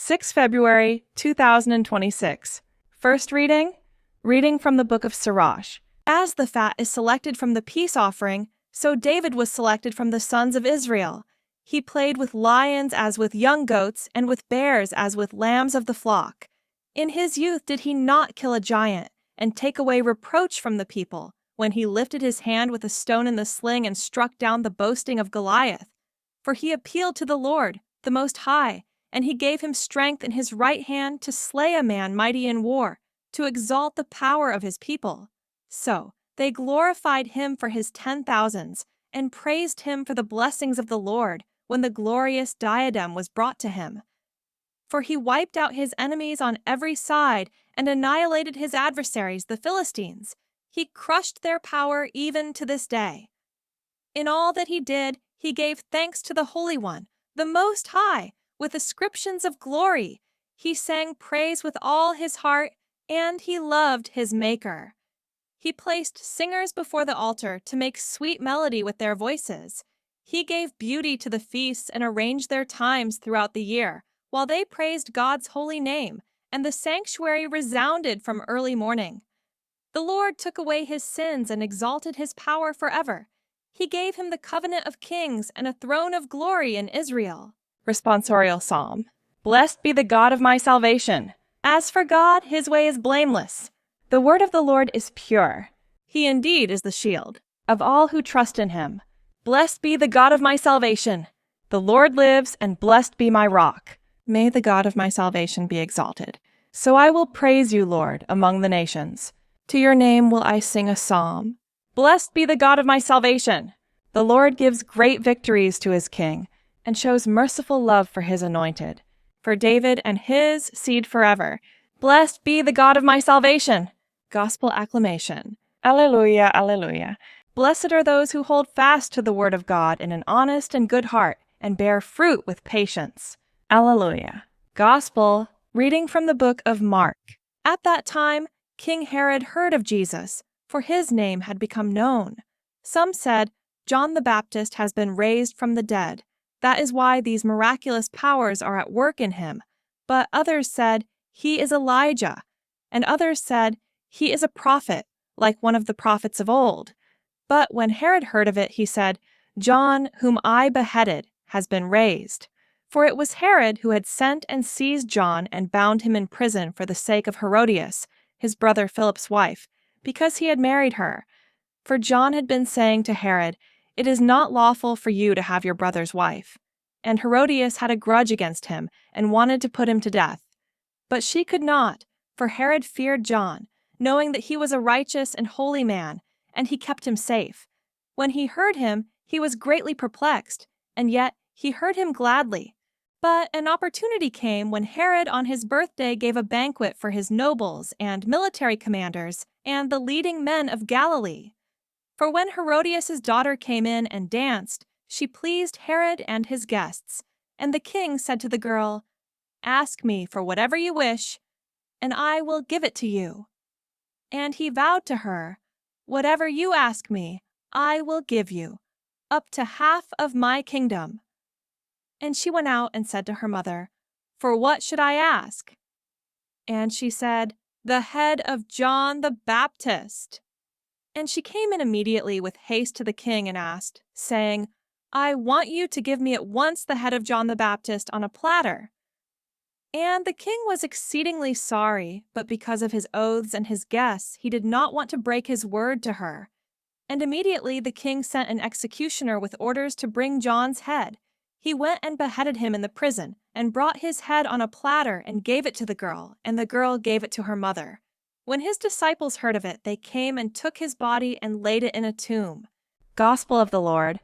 February 6, 2026. First reading from the book of Sirach. As the fat is selected from the peace offering, so David was selected from the sons of Israel. He played with lions as with young goats, and with bears as with lambs of the flock. In his youth did he not kill a giant, and take away reproach from the people, when he lifted his hand with a stone in the sling and struck down the boasting of Goliath. For he appealed to the Lord, the Most High, and he gave him strength in his right hand to slay a man mighty in war, to exalt the power of his people. So they glorified him for his 10,000s, and praised him for the blessings of the Lord, when the glorious diadem was brought to him. For he wiped out his enemies on every side, and annihilated his adversaries, the Philistines. He crushed their power even to this day. In all that he did, he gave thanks to the Holy One, the Most High, with ascriptions of glory. He sang praise with all his heart, and he loved his Maker. He placed singers before the altar to make sweet melody with their voices. He gave beauty to the feasts and arranged their times throughout the year, while they praised God's holy name, and the sanctuary resounded from early morning. The Lord took away his sins and exalted his power forever. He gave him the covenant of kings and a throne of glory in Israel. Responsorial Psalm. Blessed be the God of my salvation. As for God, his way is blameless. The word of the Lord is pure. He indeed is the shield of all who trust in him. Blessed be the God of my salvation. The Lord lives, and blessed be my rock. May the God of my salvation be exalted. So I will praise you, Lord, among the nations. To your name will I sing a psalm. Blessed be the God of my salvation. The Lord gives great victories to his king, and shows merciful love for his anointed, for David and his seed forever. Blessed be the God of my salvation. Gospel acclamation. Alleluia, alleluia. Blessed are those who hold fast to the word of God in an honest and good heart, and bear fruit with patience. Alleluia. Gospel reading from the book of Mark. At that time, King Herod heard of Jesus, for his name had become known. Some said, John the Baptist has been raised from the dead. That is why these miraculous powers are at work in him. But others said, he is Elijah. And others said, he is a prophet, like one of the prophets of old. But when Herod heard of it, he said, John, whom I beheaded, has been raised. For it was Herod who had sent and seized John and bound him in prison for the sake of Herodias, his brother Philip's wife, because he had married her. For John had been saying to Herod, It is not lawful for you to have your brother's wife. And Herodias had a grudge against him and wanted to put him to death. But she could not, for Herod feared John, knowing that he was a righteous and holy man, and he kept him safe. When he heard him, he was greatly perplexed, and yet he heard him gladly. But an opportunity came when Herod on his birthday gave a banquet for his nobles and military commanders and the leading men of Galilee. For when Herodias' daughter came in and danced, she pleased Herod and his guests. And the king said to the girl, Ask me for whatever you wish, and I will give it to you. And he vowed to her, Whatever you ask me, I will give you, up to half of my kingdom. And she went out and said to her mother, For what should I ask? And she said, The head of John the Baptist. And she came in immediately with haste to the king and asked, saying, I want you to give me at once the head of John the Baptist on a platter. And the king was exceedingly sorry, but because of his oaths and his guests, he did not want to break his word to her. And immediately the king sent an executioner with orders to bring John's head. He went and beheaded him in the prison, and brought his head on a platter and gave it to the girl, and the girl gave it to her mother. When his disciples heard of it, they came and took his body and laid it in a tomb. Gospel of the Lord.